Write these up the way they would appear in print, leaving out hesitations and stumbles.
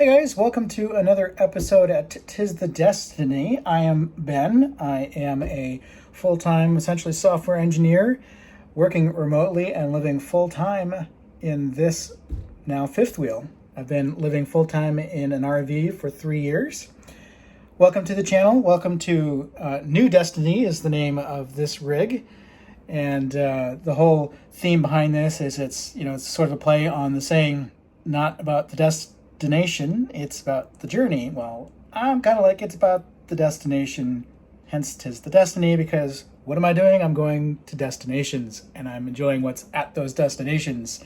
Hey guys, welcome to another episode at Tis the Destiny. I am Ben. I am a full-time, essentially software engineer, working remotely and living full-time in this now fifth wheel. I've been living full-time in an RV for 3 years. Welcome to the channel. Welcome to New Destiny is the name of this rig. And the whole theme behind this is it's sort of a play on the saying, not about the destination, it's about the journey. Well, I'm kind of like it's about the destination, hence 'tis the destiny, because what am I doing? I'm going to destinations, and I'm enjoying what's at those destinations.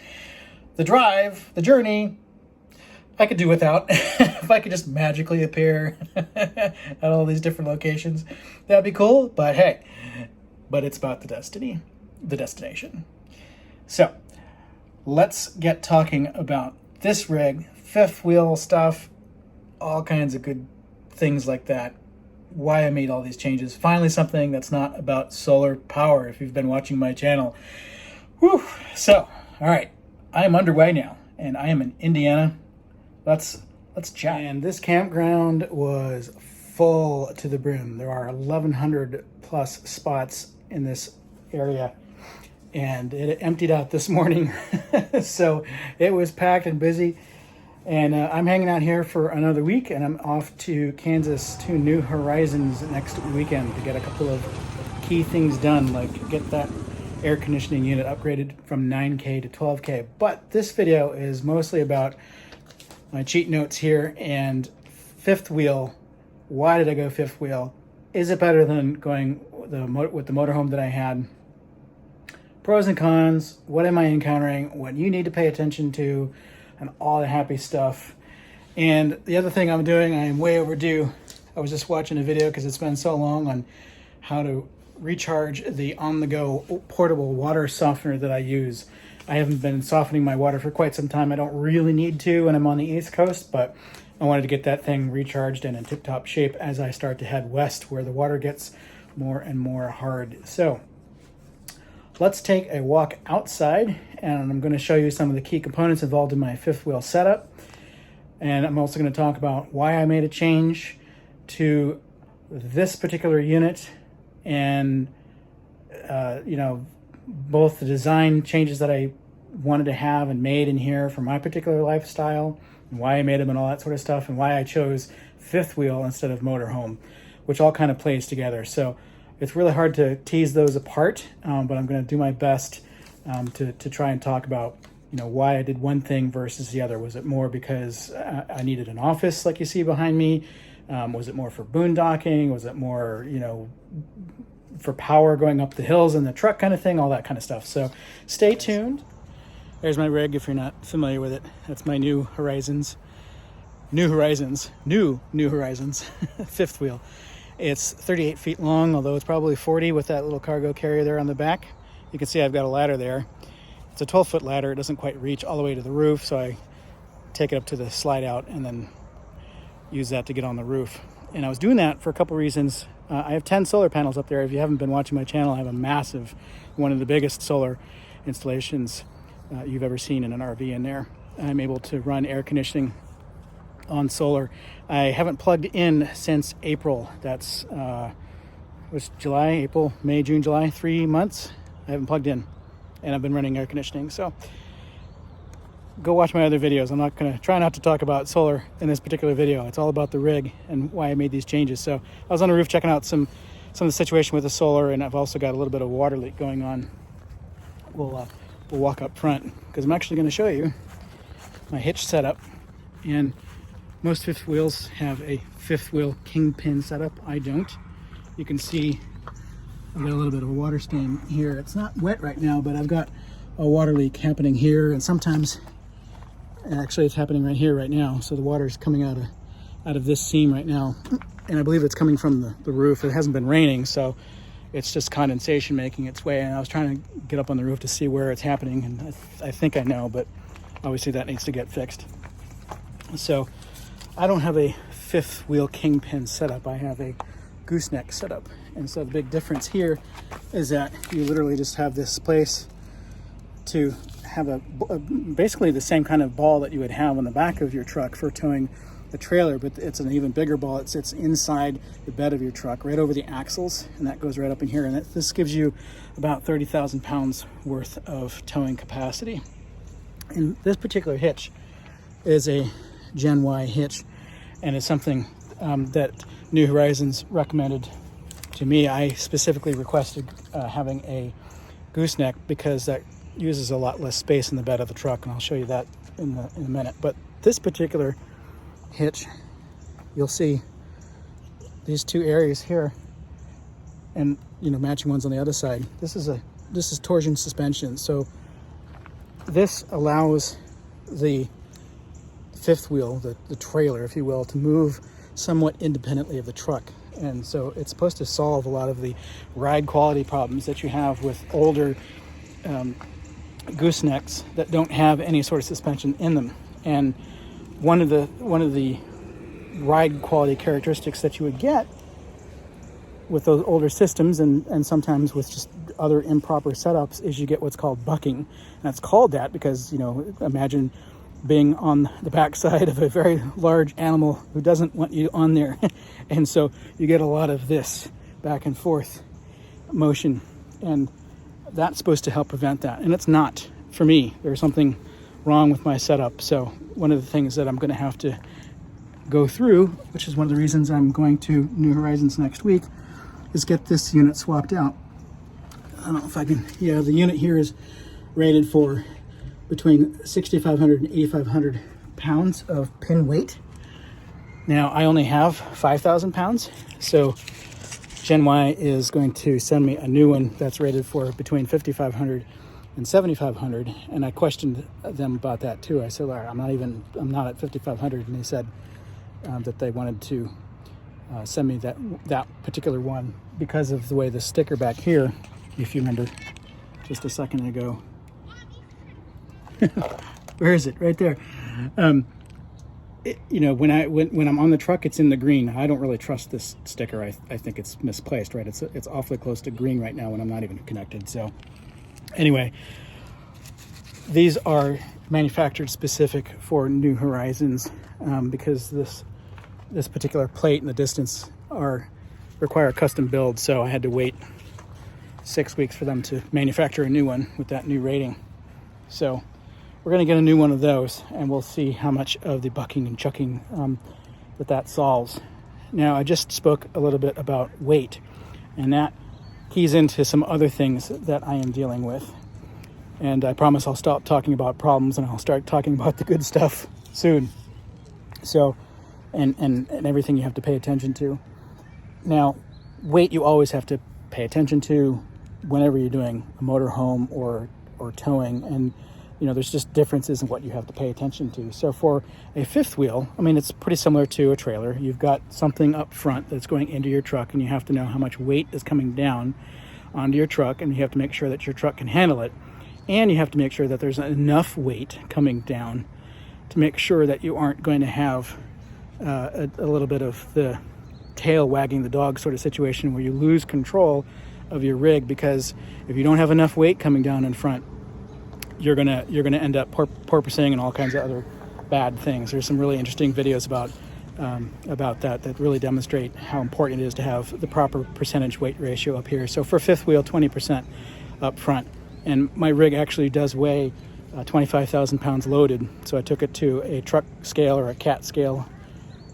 The drive, the journey, I could do without. If I could just magically appear at all these different locations, that'd be cool, but hey. But it's about the destiny, the destination. So let's get talking about this rig, fifth wheel stuff, all kinds of good things like that. Why I made all these changes. Finally, something that's not about solar power, if you've been watching my channel. Whew. So, all right, I'm underway now, and I am in Indiana. Let's chat. And this campground was full to the brim. There are 1,100 plus spots in this area, and it emptied out this morning. So it was packed and busy, and I'm hanging out here for another week, and I'm off to Kansas to New Horizons next weekend to get a couple of key things done, like get that air conditioning unit upgraded from 9K to 12K. But this video is mostly about my cheat notes here and fifth wheel. Why did I go fifth wheel? Is it better than going with the motorhome that I had? Pros and cons. What am I encountering? What you need to pay attention to, and all the happy stuff. And the other thing I'm doing, I am way overdue. I was just watching a video because it's been so long on how to recharge the on-the-go portable water softener that I use. I haven't been softening my water for quite some time. I don't really need to when I'm on the East Coast, but I wanted to get that thing recharged and in tip-top shape as I start to head west, where the water gets more and more hard. So let's take a walk outside, and I'm going to show you some of the key components involved in my fifth wheel setup. And I'm also going to talk about why I made a change to this particular unit, and both the design changes that I wanted to have and made in here for my particular lifestyle, and why I made them and all that sort of stuff, and why I chose fifth wheel instead of motorhome, which all kind of plays together. So it's really hard to tease those apart, but I'm going to do my best to try and talk about why I did one thing versus the other. Was it more because I needed an office like you see behind me? Was it more for boondocking? Was it more for power going up the hills in the truck kind of thing? All that kind of stuff. So stay tuned. There's my rig if you're not familiar with it. That's my New Horizons, fifth wheel. It's 38 feet long, although it's probably 40 with that little cargo carrier there on the back. You can see I've got a ladder there. It's a 12-foot ladder. It doesn't quite reach all the way to the roof, so I take it up to the slide out and then use that to get on the roof. And I was doing that for a couple reasons. I have 10 solar panels up there. If you haven't been watching my channel, I have a massive, one of the biggest solar installations you've ever seen in an RV in there. I'm able to run air conditioning on solar. I haven't plugged in since April. That's was July, April, May, June, July, 3 months. I haven't plugged in, and I've been running air conditioning. So go watch my other videos. I'm not going to try not to talk about solar in this particular video. It's all about the rig and why I made these changes. So I was on the roof checking out some of the situation with the solar, and I've also got a little bit of water leak going on. We'll walk up front because I'm actually going to show you my hitch setup. And most fifth wheels have a fifth wheel kingpin setup. I don't. You can see I've got a little bit of a water stain here. It's not wet right now, but I've got a water leak happening here, and sometimes actually it's happening right here right now. So the water is coming out of this seam right now, and I believe it's coming from the roof. It hasn't been raining, so it's just condensation making its way, and I was trying to get up on the roof to see where it's happening, and I think I know, but obviously that needs to get fixed. So I don't have a fifth wheel kingpin setup. I have a gooseneck setup. And so the big difference here is that you literally just have this place to have basically the same kind of ball that you would have on the back of your truck for towing the trailer, but it's an even bigger ball. It sits inside the bed of your truck, right over the axles, and that goes right up in here. And this gives you about 30,000 pounds worth of towing capacity. And this particular hitch is a Gen Y hitch, and it's something that New Horizons recommended to me. I specifically requested having a gooseneck because that uses a lot less space in the bed of the truck, and I'll show you that in a minute. But this particular hitch, you'll see these two areas here, and matching ones on the other side. This is torsion suspension, so this allows the fifth wheel, the trailer, if you will, to move somewhat independently of the truck. And so it's supposed to solve a lot of the ride quality problems that you have with older goosenecks that don't have any sort of suspension in them. And one of the ride quality characteristics that you would get with those older systems, and sometimes with just other improper setups, is you get what's called bucking. And it's called that because, imagine being on the backside of a very large animal who doesn't want you on there. And so you get a lot of this back and forth motion, and that's supposed to help prevent that. And it's not for me. There's something wrong with my setup. So one of the things that I'm going to have to go through, which is one of the reasons I'm going to New Horizons next week, is get this unit swapped out. I don't know if I can. Yeah, the unit here is rated for between 6,500 and 8,500 pounds of pin weight. Now, I only have 5,000 pounds, so Gen Y is going to send me a new one that's rated for between 5,500 and 7,500, and I questioned them about that too. I said, I'm not at 5,500, and they said that they wanted to send me that particular one because of the way the sticker back here, if you remember just a second ago. Where is it? Right there. When I'm on the truck, it's in the green. I don't really trust this sticker. I think it's misplaced, right? It's awfully close to green right now when I'm not even connected. So anyway, these are manufactured specific for New Horizons because this particular plate and the distance require a custom build. So I had to wait 6 weeks for them to manufacture a new one with that new rating. So we're going to get a new one of those, and we'll see how much of the bucking and chucking that solves. Now, I just spoke a little bit about weight, and that keys into some other things that I am dealing with. And I promise I'll stop talking about problems and I'll start talking about the good stuff soon. So, and everything you have to pay attention to. Now, weight you always have to pay attention to whenever you're doing a motorhome or towing, and there's just differences in what you have to pay attention to. So for a fifth wheel, it's pretty similar to a trailer. You've got something up front that's going into your truck, and you have to know how much weight is coming down onto your truck, and you have to make sure that your truck can handle it. And you have to make sure that there's enough weight coming down to make sure that you aren't going to have a little bit of the tail wagging the dog sort of situation where you lose control of your rig, because if you don't have enough weight coming down in front, you're gonna end up porpoising and all kinds of other bad things. There's some really interesting videos about that really demonstrate how important it is to have the proper percentage weight ratio up here. So for fifth wheel, 20% up front, and my rig actually does weigh 25,000 pounds loaded. So I took it to a truck scale or a cat scale,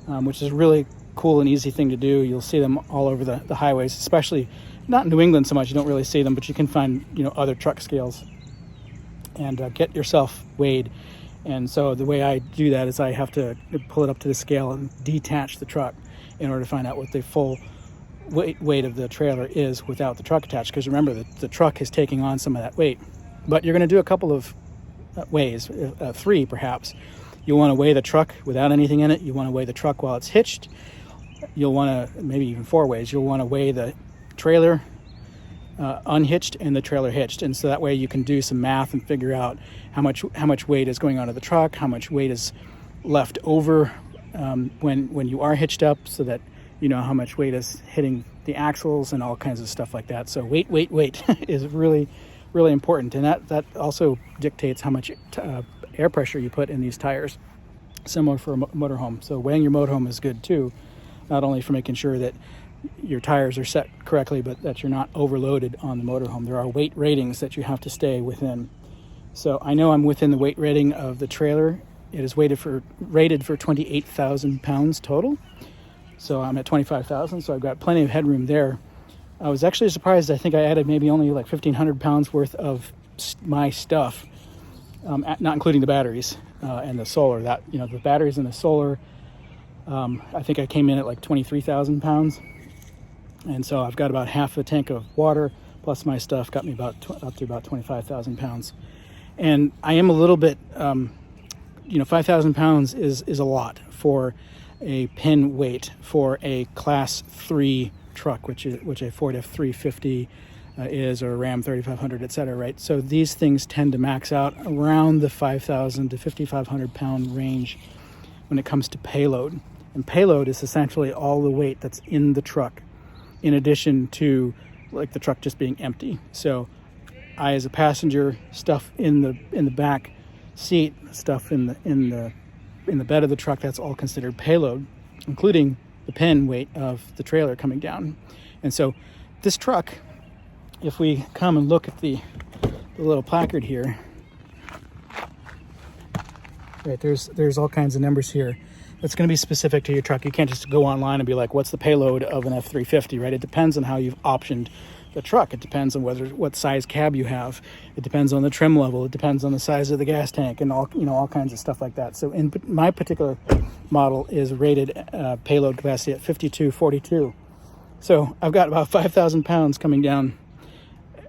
which is a really cool and easy thing to do. You'll see them all over the highways, especially not in New England so much. You don't really see them, but you can find other truck scales and get yourself weighed. And so the way I do that is I have to pull it up to the scale and detach the truck in order to find out what the full weight of the trailer is without the truck attached, because remember that the truck is taking on some of that weight. But you're going to do a couple of ways, 3 perhaps. You'll want to weigh the truck without anything in it. You want to weigh the truck while it's hitched. You'll want to, maybe even 4 ways. You'll want to weigh the trailer unhitched and the trailer hitched, and so that way you can do some math and figure out how much weight is going onto the truck, how much weight is left over when you are hitched up, so that you know how much weight is hitting the axles and all kinds of stuff like that. So weight is really really important, and that also dictates how much air pressure you put in these tires, similar for a motorhome. So weighing your motorhome is good too, not only for making sure that your tires are set correctly, but that you're not overloaded on the motorhome. There are weight ratings that you have to stay within. So I know I'm within the weight rating of the trailer. It is rated for 28,000 pounds total. So I'm at 25,000, so I've got plenty of headroom there. I was actually surprised. I think I added maybe only like 1,500 pounds worth of my stuff, not including the batteries and the solar. That, you know, the batteries and the solar, I think I came in at like 23,000 pounds. And so I've got about half a tank of water plus my stuff got me up to about 25,000 pounds. And I am a little bit, 5,000 pounds is a lot for a pin weight for a class 3 truck, which a Ford F-350 is, or a Ram 3500, etc. Right? So these things tend to max out around the 5,000 to 5,500 pound range when it comes to payload. And payload is essentially all the weight that's in the truck, in addition to like the truck just being empty. So I, as a passenger, stuff in the back seat, stuff in the bed of the truck, that's all considered payload, including the pin weight of the trailer coming down. And so this truck, if we come and look at the little placard here, right, there's all kinds of numbers here. That's going to be specific to your truck. You can't just go online and be like, what's the payload of an F-350, right? It depends on how you've optioned the truck. It depends on what size cab you have. It depends on the trim level. It depends on the size of the gas tank and all kinds of stuff like that. So in my particular model is rated payload capacity at 5242. So I've got about 5,000 pounds coming down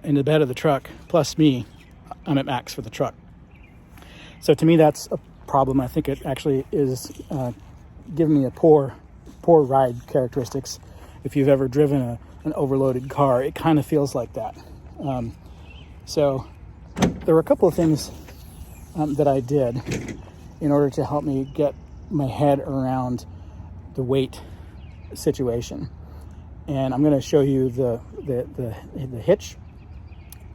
in the bed of the truck, plus me. I'm at max for the truck. So to me, that's a problem. I think it actually is giving me a poor ride characteristics. If you've ever driven an overloaded car, it kind of feels like that. So there were a couple of things that I did in order to help me get my head around the weight situation. And I'm going to show you the hitch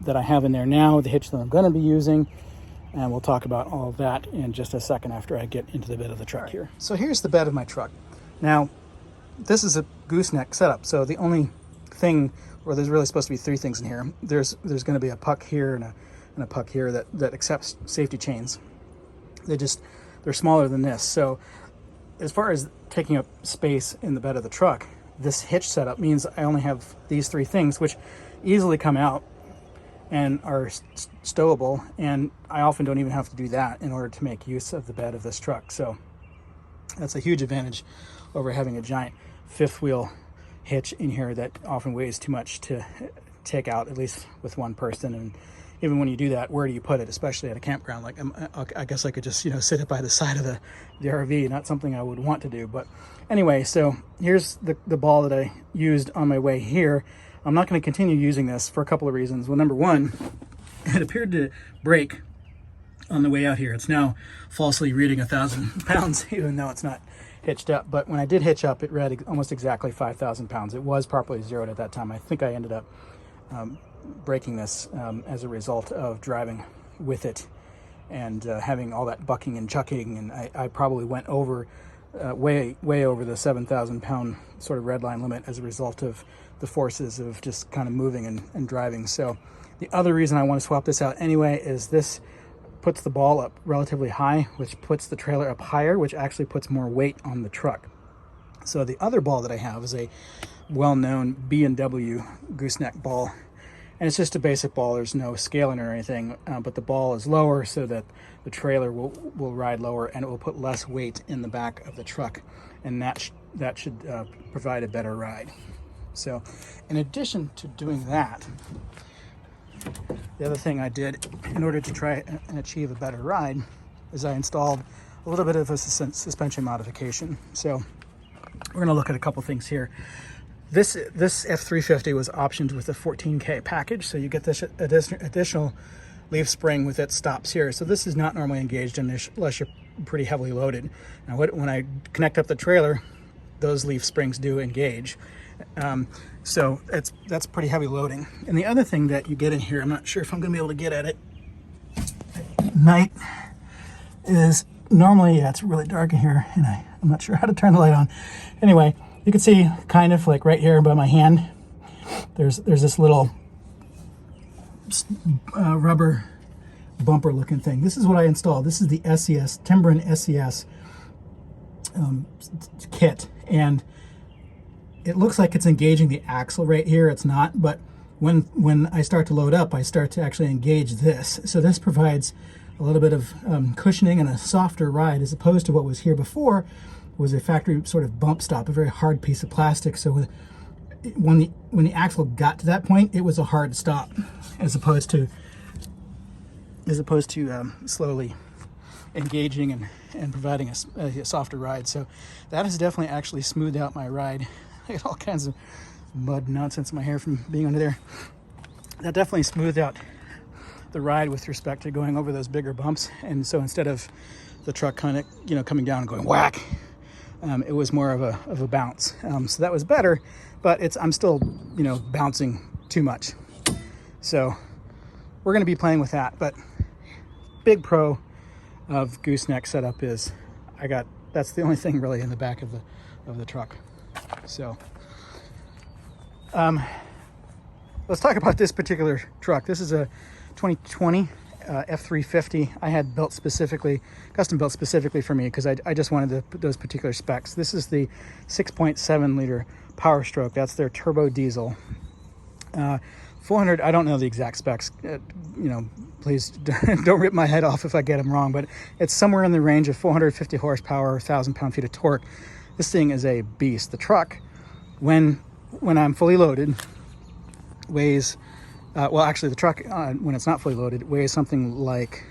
that I have in there now, the hitch that I'm going to be using, and we'll talk about all of that in just a second after I get into the bed of the truck here. So here's the bed of my truck. Now, this is a gooseneck setup, so the only thing, or there's really supposed to be 3 things in here. There's going to be a puck here and a puck here that accepts safety chains. They're smaller than this. So as far as taking up space in the bed of the truck, this hitch setup means I only have these 3 things, which easily come out and are stowable, and I often don't even have to do that in order to make use of the bed of this truck. So that's a huge advantage over having a giant 5th wheel hitch in here that often weighs too much to take out, at least with one person. And even when you do that, where do you put it, especially at a campground? Like, I guess I could just sit it by the side of the RV. Not something I would want to do, but anyway. So here's the ball that I used on my way here. I'm not going to continue using this for a couple of reasons. Well, number one, it appeared to break on the way out here. It's now falsely reading 1,000 pounds, even though it's not hitched up. But when I did hitch up, it read almost exactly 5,000 pounds. It was properly zeroed at that time. I think I ended up breaking this as a result of driving with it and having all that bucking and chucking. And I probably went over way over the 7,000 pound sort of red line limit as a result of the forces of just kind of moving and driving. So the other reason I want to swap this out anyway is this puts the ball up relatively high, which puts the trailer up higher, which actually puts more weight on the truck. So the other ball that I have is a well-known B&W gooseneck ball, and it's just a basic ball. There's no scaling or anything, but the ball is lower so that the trailer will ride lower, and it will put less weight in the back of the truck, and that should provide a better ride. So in addition to doing that, the other thing I did in order to try and achieve a better ride is I installed a little bit of a suspension modification. So we're going to look at a couple things here. This F-350 was optioned with a 14K package, so you get this additional leaf spring with its stops here. So this is not normally engaged unless you're pretty heavily loaded. Now when I connect up the trailer, those leaf springs do engage. So that's pretty heavy loading. And the other thing that you get in here, I'm not sure if I'm gonna be able to get at it at night, is normally, yeah, it's really dark in here, and I'm not sure how to turn the light on. Anyway, you can see kind of like right here by my hand, there's this little rubber bumper looking thing. This is what I installed. This is the SES, Timbren SES kit, and it looks like it's engaging the axle right here. It's not, but when I start to load up, I start to actually engage this. So this provides a little bit of cushioning and a softer ride, as opposed to what was here before was a factory sort of bump stop, a very hard piece of plastic. So when the axle got to that point, it was a hard stop, as opposed to slowly engaging and providing a softer ride. So that has definitely actually smoothed out my ride. I got all kinds of mud nonsense in my hair from being under there. That definitely smoothed out the ride with respect to going over those bigger bumps. And so instead of the truck kind of, you know, coming down and going whack, it was more of a bounce. So that was better, but I'm still, you know, bouncing too much. So we're going to be playing with that. But big pro of gooseneck setup is that's the only thing really in the back of the truck. So let's talk about this particular truck. This is a 2020 F350. I had custom built specifically for me, because I just wanted those particular specs. This is the 6.7 liter Power Stroke. That's their turbo diesel. 400, I don't know the exact specs. You know, please don't rip my head off if I get them wrong, but it's somewhere in the range of 450 horsepower, 1,000 pound-feet of torque. This thing is a beast. The truck, when I'm fully loaded, weighs, well, actually the truck, when it's not fully loaded, weighs something like,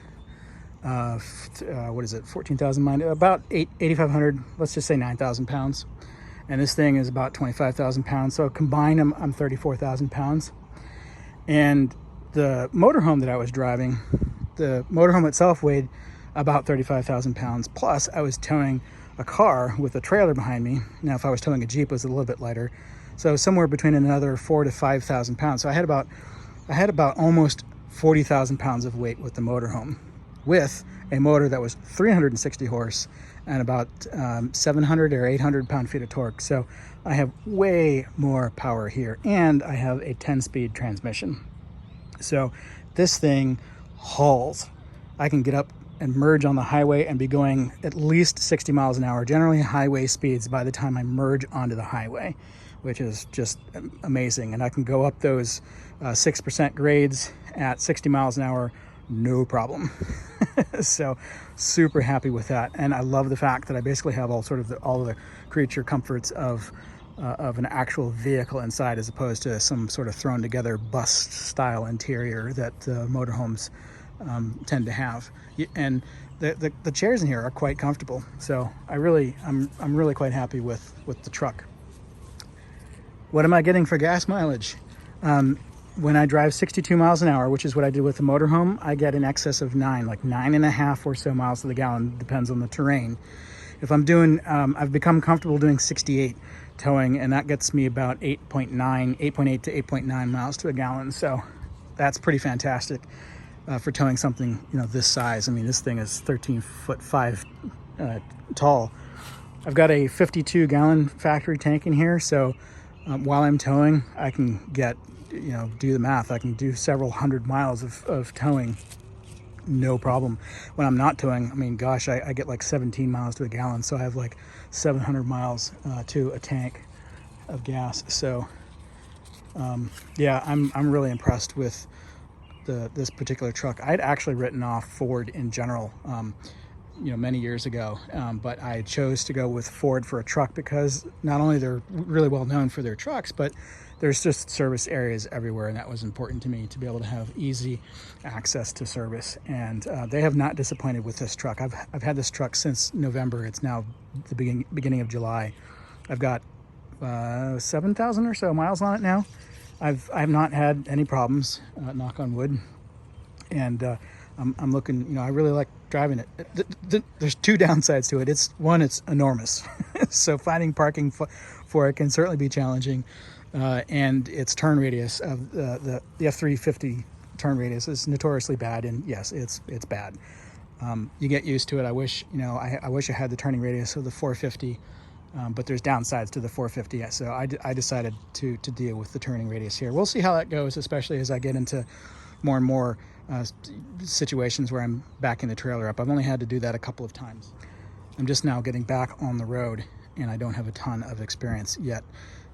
what is it, 14,000 miles, about 8,500, let's just say 9,000 pounds. And this thing is about 25,000 pounds. So combined, I'm 34,000 pounds. And the motorhome that I was driving, the motorhome itself weighed about 35,000 pounds. Plus, I was towing a car with a trailer behind me. Now, if I was towing a Jeep, it was a little bit lighter. So somewhere between another 4,000 to 5,000 pounds. So I had about almost 40,000 pounds of weight with the motorhome, with a motor that was 360 horse and about 700 or 800 pound-feet of torque. So I have way more power here, and I have a 10-speed transmission. So this thing hauls. I can get up and merge on the highway and be going at least 60 miles an hour, generally highway speeds by the time I merge onto the highway, which is just amazing. And I can go up those 6% grades at 60 miles an hour, no problem. So super happy with that. And I love the fact that I basically have all the creature comforts of an actual vehicle inside, as opposed to some sort of thrown together bus style interior that motorhomes tend to have. And the chairs in here are quite comfortable. So I'm really quite happy with the truck. What am I getting for gas mileage? When I drive 62 miles an hour, which is what I did with the motorhome, I get in excess of 9.5 or so miles to the gallon, depends on the terrain. If I'm doing, I've become comfortable doing 68 towing, and that gets me about 8.8 to 8.9 miles to a gallon. So that's pretty fantastic for towing something, you know, this size. I mean, this thing is 13'5" tall. I've got a 52 gallon factory tank in here, so while I'm towing, I can get, you know, do the math. I can do several hundred miles of towing, no problem. When I'm not towing, I mean, gosh, I get like 17 miles to a gallon, so I have like 700 miles to a tank of gas. So yeah, I'm really impressed with this particular truck. I'd actually written off Ford in general, you know, many years ago, but I chose to go with Ford for a truck because not only they're really well known for their trucks, but there's just service areas everywhere, and that was important to me, to be able to have easy access to service. And they have not disappointed with this truck. I've had this truck since November. It's now the beginning of July. I've got 7,000 or so miles on it now. I've not had any problems, knock on wood. And I'm looking, you know, I really like driving it. There's two downsides to it. It's enormous. So finding parking for it can certainly be challenging. And its turn radius of the F350 turn radius is notoriously bad, and yes, it's bad. You get used to it. I wish, I wish I had the turning radius of the 450, but there's downsides to the 450. So I decided to deal with the turning radius here. We'll see how that goes, especially as I get into more and more situations where I'm backing the trailer up. I've only had to do that a couple of times. I'm just now getting back on the road, and I don't have a ton of experience yet.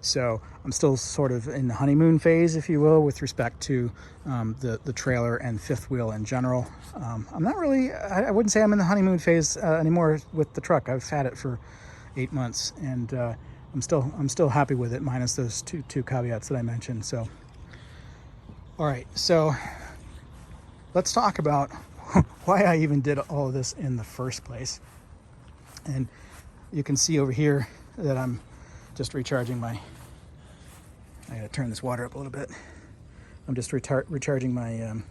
So I'm still sort of in the honeymoon phase, if you will, with respect to the trailer and fifth wheel in general. I'm not really, I wouldn't say I'm in the honeymoon phase anymore with the truck. I've had it for 8 months, and I'm still happy with it, minus those two caveats that I mentioned. So, all right, so let's talk about why I even did all of this in the first place. And you can see over here that I'm just recharging I gotta turn this water up a little bit. I'm just recharging my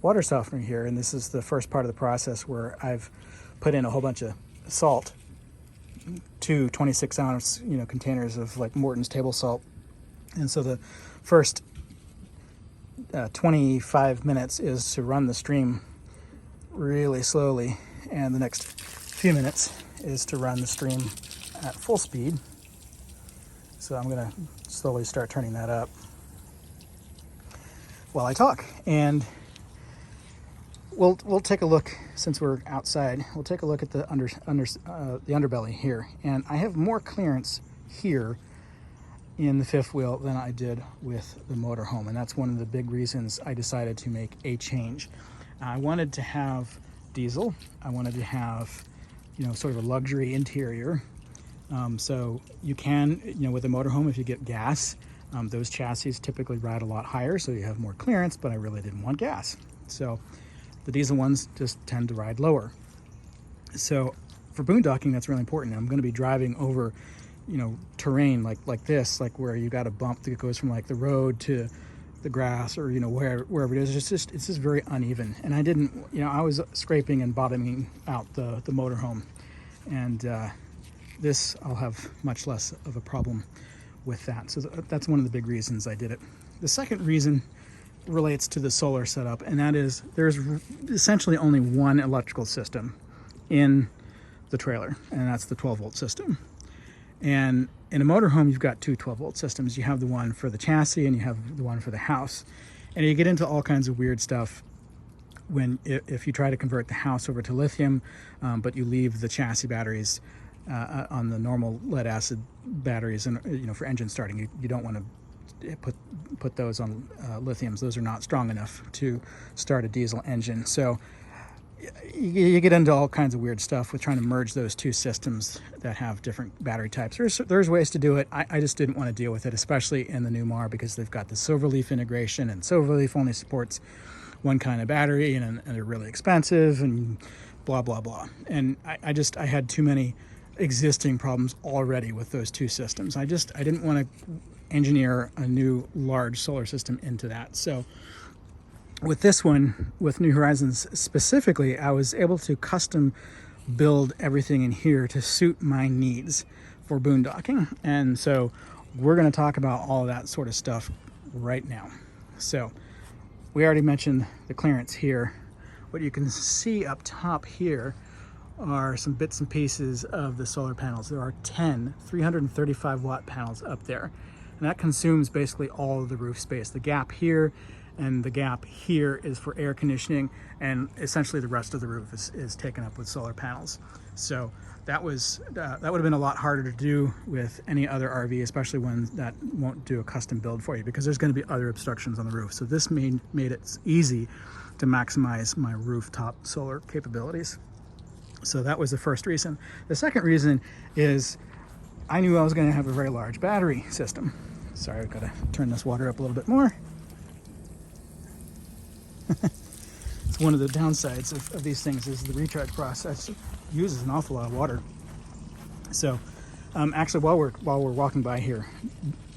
water softener here, and this is the first part of the process where I've put in a whole bunch of salt, 2 26-ounce containers of like Morton's table salt. And so the first 25 minutes is to run the stream really slowly, and the next few minutes is to run the stream at full speed. So I'm going to slowly start turning that up while I talk. And we'll take a look, since we're outside, we'll take a look at the the underbelly here. And I have more clearance here in the fifth wheel than I did with the motorhome, and that's one of the big reasons I decided to make a change. I wanted to have diesel. I wanted to have sort of a luxury interior. So you can, with a motorhome, if you get gas, those chassis typically ride a lot higher, so you have more clearance, but I really didn't want gas. So the diesel ones just tend to ride lower. So for boondocking, that's really important. I'm going to be driving over, terrain like this, like where you got a bump that goes from like the road to the grass, or wherever it is. It's just very uneven. And I didn't, I was scraping and bottoming out the motorhome, and this I'll have much less of a problem with that. So that's one of the big reasons I did it. The second reason relates to the solar setup, and that is there's essentially only one electrical system in the trailer, and that's the 12-volt system. And in a motorhome, you've got two 12-volt systems. You have the one for the chassis, and you have the one for the house. And you get into all kinds of weird stuff if you try to convert the house over to lithium, but you leave the chassis batteries on the normal lead acid batteries, and for engine starting, you don't want to put those on lithiums. Those are not strong enough to start a diesel engine. So you get into all kinds of weird stuff with trying to merge those two systems that have different battery types. There's ways to do it. I just didn't want to deal with it, especially in the new Mar, because they've got the Silverleaf integration, and Silverleaf only supports one kind of battery, and they're really expensive, and blah blah blah. And I had too many existing problems already with those two systems. I didn't want to engineer a new large solar system into that. So with this one, with New Horizons specifically, I was able to custom build everything in here to suit my needs for boondocking. And so we're going to talk about all of that sort of stuff right now. So we already mentioned the clearance here. What you can see up top here are some bits and pieces of the solar panels. There are 10 335 watt panels up there, and that consumes basically all of the roof space. The gap here and the gap here is for air conditioning, and essentially the rest of the roof is taken up with solar panels. So that would have been a lot harder to do with any other RV, especially one that won't do a custom build for you, because there's going to be other obstructions on the roof. So this made it easy to maximize my rooftop solar capabilities. So that was the first reason. The second reason is I knew I was going to have a very large battery system. Sorry, I've got to turn this water up a little bit more. It's one of the downsides of these things, is the recharge process uses an awful lot of water. So actually, while we're walking by here,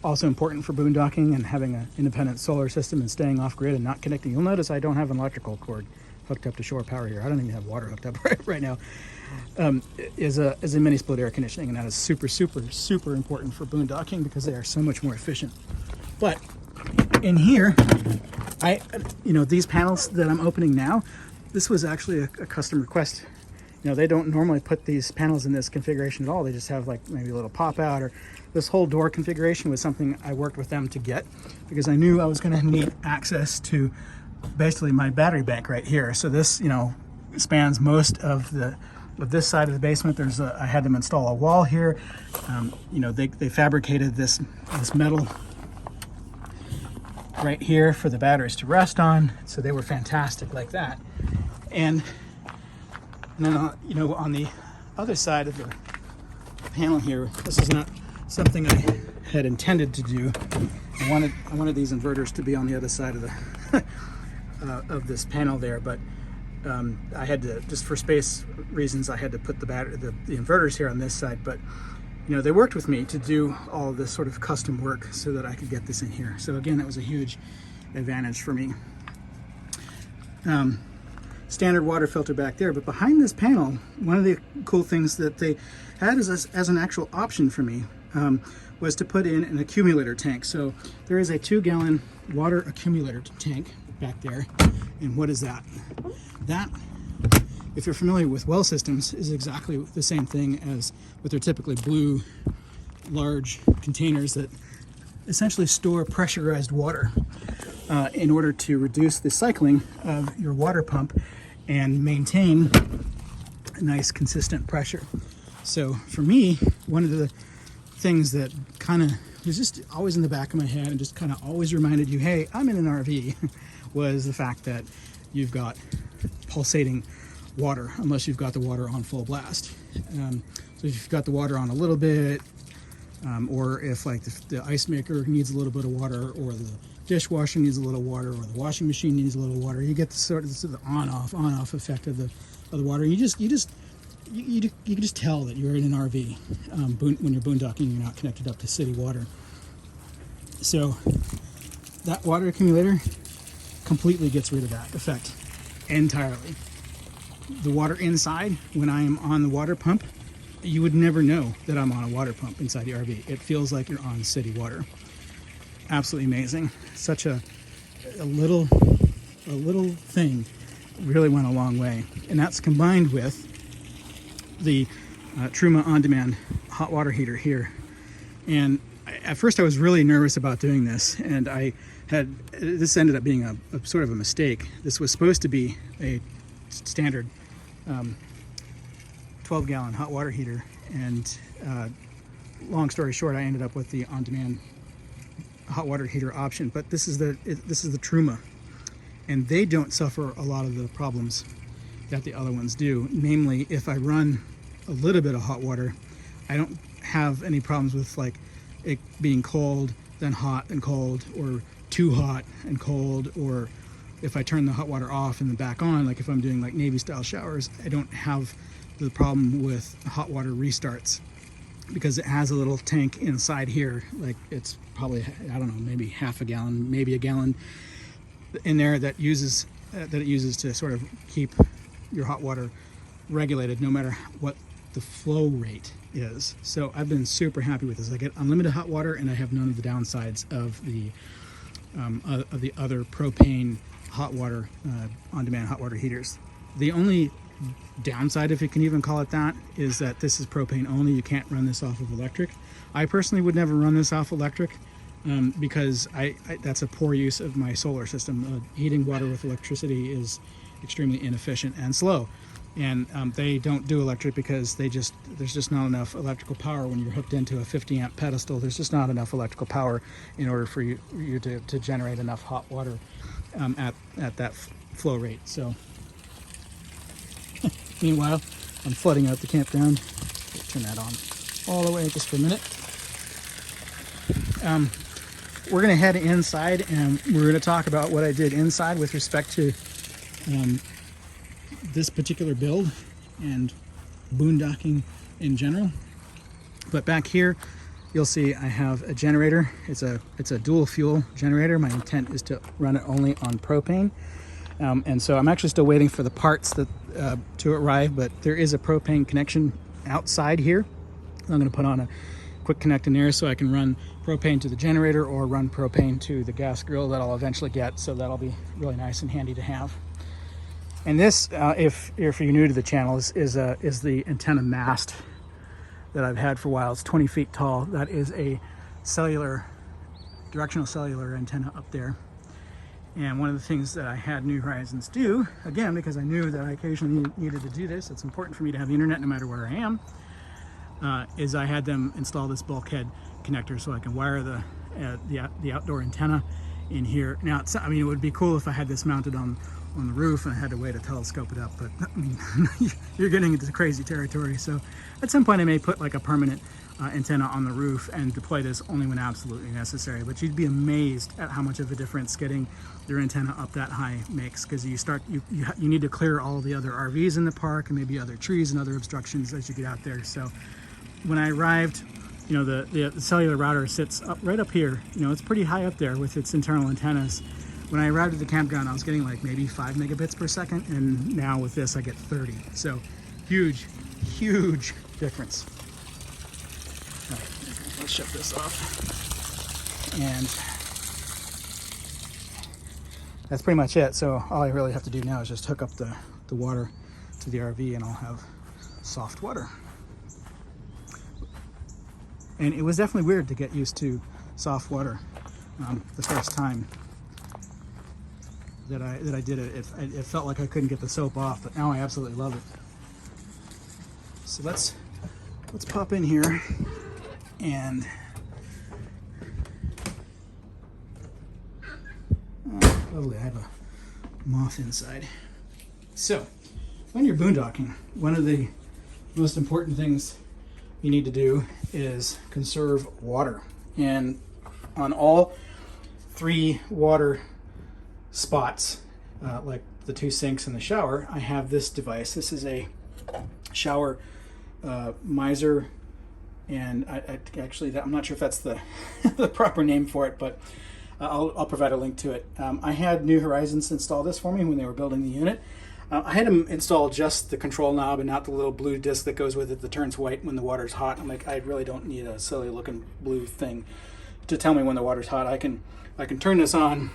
also important for boondocking and having an independent solar system and staying off grid and not connecting, you'll notice I don't have an electrical cord hooked up to shore power here. I don't even have water hooked up right now. Is a mini split air conditioning, and that is super important for boondocking because they are so much more efficient. But in here, these panels that I'm opening now, this was actually a custom request. They don't normally put these panels in this configuration at all. They just have like maybe a little pop out, or this whole door configuration was something I worked with them to get because I knew I was going to need access to basically my battery bank right here. So this, spans most of this side of the basement. I had them install a wall here. They fabricated this metal right here for the batteries to rest on. So they were fantastic like that. And then, on the other side of the panel here, this is not something I had intended to do. I wanted these inverters to be on the other side of the of this panel there, but I had to, just for space reasons, I had to put the inverters here on this side. But they worked with me to do all of this sort of custom work so that I could get this in here. So again, that was a huge advantage for me. Standard water filter back there, but behind this panel, one of the cool things that they had as an actual option for me was to put in an accumulator tank. So there is a 2-gallon water accumulator tank back there. And what is that? That, if you're familiar with well systems, is exactly the same thing as what they're typically blue, large containers that essentially store pressurized water in order to reduce the cycling of your water pump and maintain a nice consistent pressure. So for me, one of the things that kind of was just always in the back of my head and just kind of always reminded you, hey, I'm in an RV, was the fact that you've got pulsating water, unless you've got the water on full blast. So if you've got the water on a little bit, or if like the ice maker needs a little bit of water, or the dishwasher needs a little water, or the washing machine needs a little water, you get the sort of the on-off effect of the water. And you can just tell that you're in an RV when you're boondocking. You're not connected up to city water. So that water accumulator completely gets rid of that effect entirely. The water inside, when I am on the water pump, you would never know that I'm on a water pump inside the RV. It feels like you're on city water. Absolutely amazing. Such a little thing really went a long way. And that's combined with the Truma on-demand hot water heater here. And at first I was really nervous about doing this, and this ended up being a sort of a mistake. This was supposed to be a standard 12-gallon hot water heater, and long story short, I ended up with the on-demand hot water heater option. But this is the Truma, and they don't suffer a lot of the problems that the other ones do. Namely, if I run a little bit of hot water, I don't have any problems with like it being cold, then hot and cold, or too hot and cold, or if I turn the hot water off and then back on, like if I'm doing like Navy style showers, I don't have the problem with hot water restarts because it has a little tank inside here. Like it's probably, I don't know, maybe half a gallon, maybe a gallon in there that it uses to sort of keep your hot water regulated no matter what the flow rate is. So I've been super happy with this. I get unlimited hot water, and I have none of the downsides of the other propane hot water on-demand hot water heaters. The only downside, if you can even call it that, is that this is propane only. You can't run this off of electric. I personally would never run this off electric because that's a poor use of my solar system. Heating water with electricity is extremely inefficient and slow. And they don't do electric because there's just not enough electrical power when you're hooked into a 50 amp pedestal. There's just not enough electrical power in order for you to generate enough hot water at that flow rate. So meanwhile, I'm flooding out the campground. Turn that on all the way just for a minute. We're going to head inside, and we're going to talk about what I did inside with respect to this particular build and boondocking in general. But back here, you'll see I have a generator. It's a dual fuel generator. My intent is to run it only on propane. And so I'm actually still waiting for the parts that to arrive, but there is a propane connection outside here. I'm going to put on a quick connect in there so I can run propane to the generator or run propane to the gas grill that I'll eventually get. So that'll be really nice and handy to have. And this, if you're new to the channel, is the antenna mast that I've had for a while. It's 20 feet tall. That is a directional cellular antenna up there. And one of the things that I had New Horizons do, again, because I knew that I occasionally needed to do this, it's important for me to have the internet no matter where I am, is I had them install this bulkhead connector so I can wire the outdoor antenna in here. Now, I mean, it would be cool if I had this mounted on the roof and I had a way to telescope it up, but I mean, you're getting into crazy territory. So at some point I may put like a permanent antenna on the roof and deploy this only when absolutely necessary. But you'd be amazed at how much of a difference getting your antenna up that high makes, because you need to clear all the other RVs in the park and maybe other trees and other obstructions as you get out there. So when I arrived, you know, the cellular router sits right up here. You know, it's pretty high up there with its internal antennas. When I arrived at the campground, I was getting like maybe 5 megabits per second, and now with this I get 30. So huge difference. All right, let's shut this off. And that's pretty much it. So all I really have to do now is just hook up the water to the RV and I'll have soft water. And it was definitely weird to get used to soft water the first time that I did it. It felt like I couldn't get the soap off, but now I absolutely love it. So let's pop in here and lovely. I have a moth inside. So when you're boondocking, one of the most important things you need to do is conserve water. And on all 3 water spots, like the 2 sinks and the shower, I have this device. This is a shower miser, and I'm not sure if that's the the proper name for it, but I'll provide a link to it. I had New Horizons install this for me when they were building the unit. I had them install just the control knob and not the little blue disc that goes with it that turns white when the water's hot. I'm like, I really don't need a silly looking blue thing to tell me when the water's hot. I can turn this on.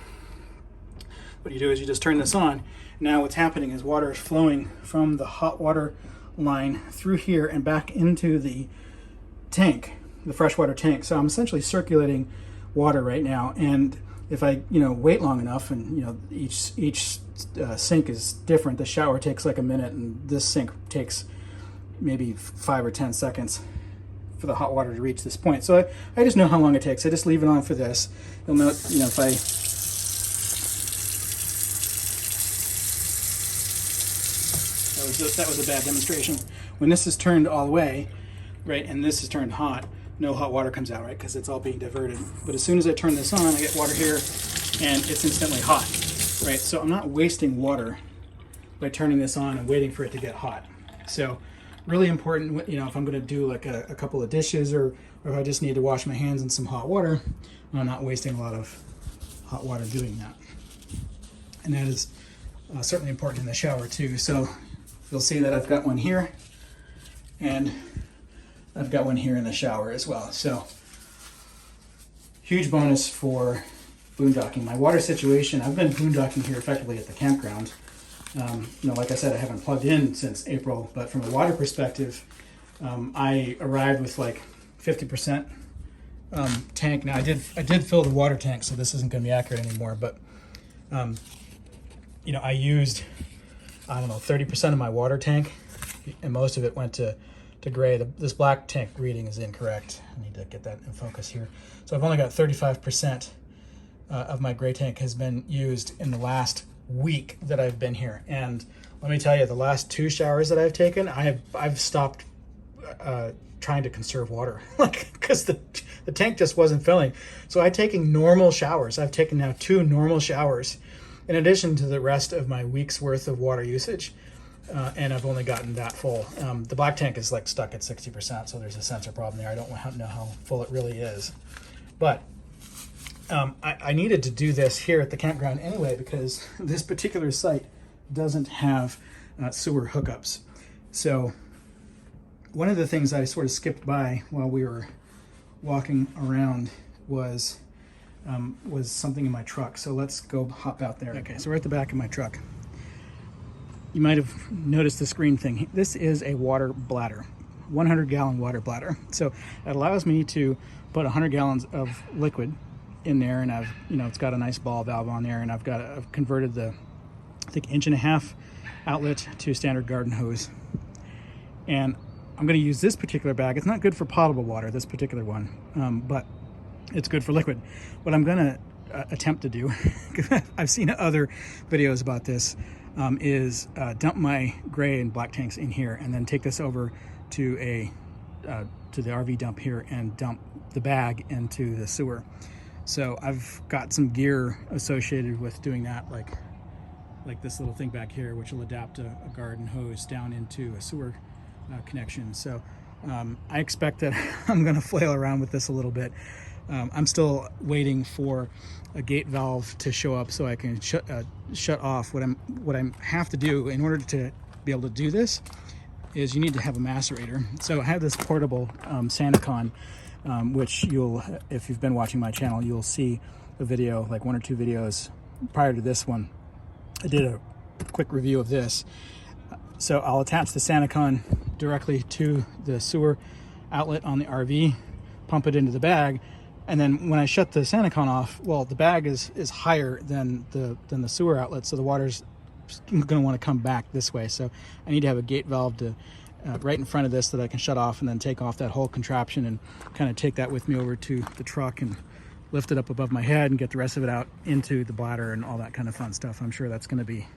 What you do is you just turn this on. Now what's happening is water is flowing from the hot water line through here and back into the tank, the freshwater tank. So I'm essentially circulating water right now. And if I, wait long enough, and each sink is different. The shower takes like a minute, and this sink takes maybe 5 or 10 seconds for the hot water to reach this point. So I just know how long it takes. I just leave it on for this. You'll note, if I that was a bad demonstration. When this is turned all the way, right, and this is turned hot, no hot water comes out, right, because it's all being diverted. But as soon as I turn this on, I get water here, and it's instantly hot, right? So I'm not wasting water by turning this on and waiting for it to get hot. So really important, if I'm going to do like a couple of dishes, or if I just need to wash my hands in some hot water, I'm not wasting a lot of hot water doing that. And that is certainly important in the shower too. So you'll see that I've got one here, and I've got one here in the shower as well. So huge bonus for boondocking. My water situation, I've been boondocking here effectively at the campground. Like I said, I haven't plugged in since April, but from a water perspective, I arrived with like 50% tank. Now I did fill the water tank, so this isn't going to be accurate anymore, but I used, 30% of my water tank, and most of it went to gray. This black tank reading is incorrect. I need to get that in focus here. So I've only got 35% of my gray tank has been used in the last week that I've been here. And let me tell you, the last 2 showers that I've taken, I've stopped trying to conserve water, because the tank just wasn't filling. So I'm taking normal showers. I've taken now 2 normal showers in addition to the rest of my week's worth of water usage. And I've only gotten that full. The black tank is like stuck at 60%, so there's a sensor problem there. I don't know how full it really is. But I needed to do this here at the campground anyway because this particular site doesn't have sewer hookups. So one of the things I sort of skipped by while we were walking around was something in my truck. So let's go hop out there. Okay, so we're at the back of my truck. You might have noticed this green thing. This is a water bladder, 100-gallon water bladder. So it allows me to put 100 gallons of liquid in there, and I've, it's got a nice ball valve on there, and I've converted the, I think, 1.5 inch outlet to standard garden hose. And I'm going to use this particular bag. It's not good for potable water, this particular one, but it's good for liquid. What I'm going to attempt to do, because I've seen other videos about this, is dump my gray and black tanks in here, and then take this over to the RV dump here and dump the bag into the sewer. So I've got some gear associated with doing that, like this little thing back here, which will adapt a garden hose down into a sewer connection. So I expect that I'm going to flail around with this a little bit. I'm still waiting for a gate valve to show up so I can shut off. What I have to do in order to be able to do this is you need to have a macerator. So I have this portable Santicon, which if you've been watching my channel, you'll see a video, like 1 or 2 videos prior to this one. I did a quick review of this. So I'll attach the Santicon directly to the sewer outlet on the RV, pump it into the bag, and then when I shut the Santicon off, well, the bag is higher than the sewer outlet, so the water's going to want to come back this way. So I need to have a gate valve to right in front of this that I can shut off and then take off that whole contraption and kind of take that with me over to the truck and lift it up above my head and get the rest of it out into the bladder and all that kind of fun stuff. I'm sure that's going to be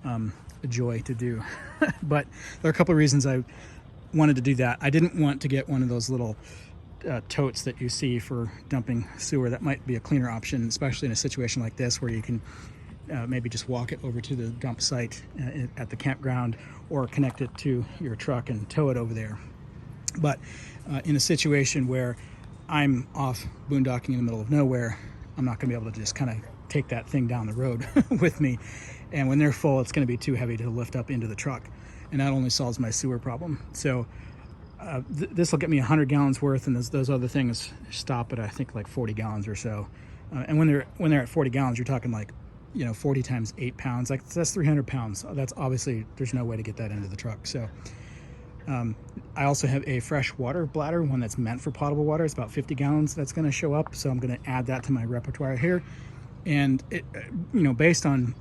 a joy to do. But there are a couple of reasons I wanted to do that. I didn't want to get one of those little totes that you see for dumping sewer. That might be a cleaner option, especially in a situation like this where you can maybe just walk it over to the dump site at the campground or connect it to your truck and tow it over there. But in a situation where I'm off boondocking in the middle of nowhere, I'm not going to be able to just kind of take that thing down the road with me. And when they're full, it's going to be too heavy to lift up into the truck. And that only solves my sewer problem. So this will get me 100 gallons worth, and those other things stop at, I think, like 40 gallons or so. And when they're at 40 gallons, you're talking like, 40 times 8 pounds. Like, that's 300 pounds. That's obviously, there's no way to get that into the truck. So I also have a fresh water bladder, one that's meant for potable water. It's about 50 gallons that's going to show up. So I'm going to add that to my repertoire here. And it, based on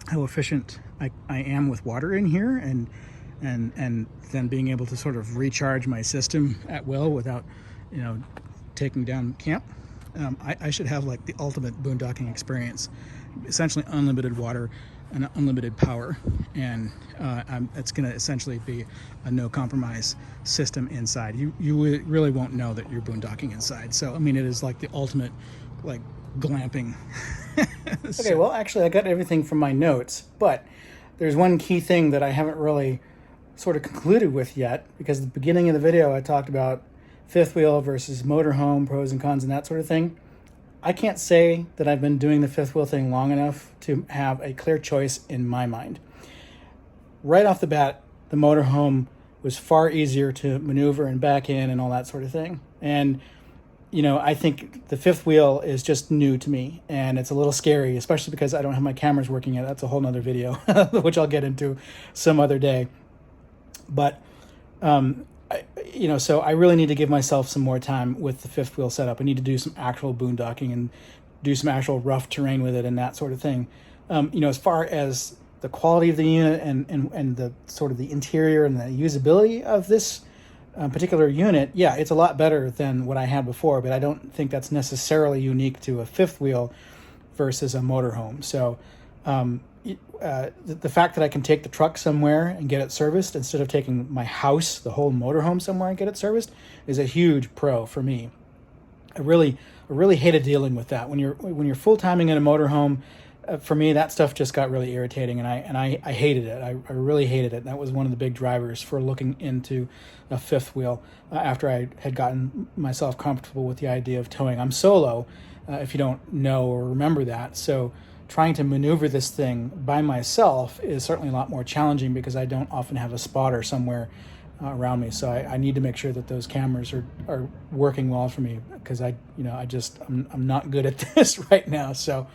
how efficient I am with water in here, and then being able to sort of recharge my system at will without, taking down camp, I should have like the ultimate boondocking experience. Essentially unlimited water and unlimited power, and it's going to essentially be a no compromise system inside. You really won't know that you're boondocking inside. So I mean, it is like the ultimate like glamping. Okay, well, actually I got everything from my notes, but there's one key thing that I haven't really sort of concluded with yet, because at the beginning of the video I talked about fifth wheel versus motorhome, pros and cons and that sort of thing. I can't say that I've been doing the fifth wheel thing long enough to have a clear choice in my mind. Right off the bat, the motorhome was far easier to maneuver and back in and all that sort of thing. And, I think the fifth wheel is just new to me, and it's a little scary, especially because I don't have my cameras working yet. That's a whole nother video, which I'll get into some other day. But, so I really need to give myself some more time with the fifth wheel setup. I need to do some actual boondocking and do some actual rough terrain with it and that sort of thing. As far as the quality of the unit and the sort of the interior and the usability of this particular unit, yeah, it's a lot better than what I had before, but I don't think that's necessarily unique to a fifth wheel versus a motorhome. So the fact that I can take the truck somewhere and get it serviced instead of taking my house, the whole motorhome, somewhere and get it serviced is a huge pro for me. I really hated dealing with that. When you're full-timing in a motorhome, for me, that stuff just got really irritating, and I hated it. I really hated it. That was one of the big drivers for looking into a fifth wheel after I had gotten myself comfortable with the idea of towing. I'm solo, if you don't know or remember that. So trying to maneuver this thing by myself is certainly a lot more challenging because I don't often have a spotter somewhere around me. So I need to make sure that those cameras are working well for me, because I'm not good at this right now. So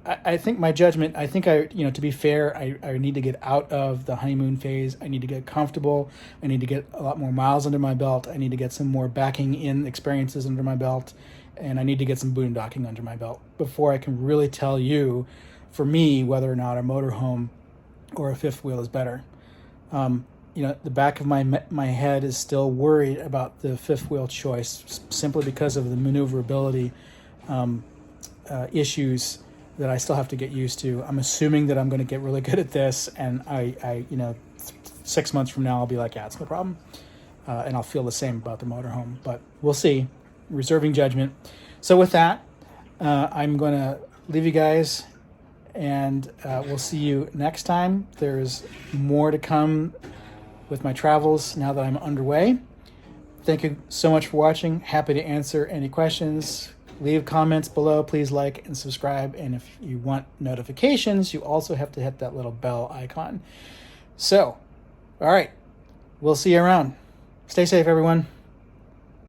I think my judgment, to be fair, I need to get out of the honeymoon phase. I need to get comfortable. I need to get a lot more miles under my belt. I need to get some more backing in experiences under my belt. And I need to get some boondocking under my belt before I can really tell you, for me, whether or not a motorhome or a fifth wheel is better. The back of my head is still worried about the fifth wheel choice, simply because of the maneuverability issues that I still have to get used to. I'm assuming that I'm going to get really good at this, and I 6 months from now I'll be like, yeah, it's no problem, and I'll feel the same about the motorhome. But we'll see. Reserving judgment. So with that, I'm going to leave you guys, and we'll see you next time. There's more to come with my travels now that I'm underway. Thank you so much for watching. Happy to answer any questions. Leave comments below. Please like and subscribe. And if you want notifications, you also have to hit that little bell icon. So, all right. We'll see you around. Stay safe, everyone.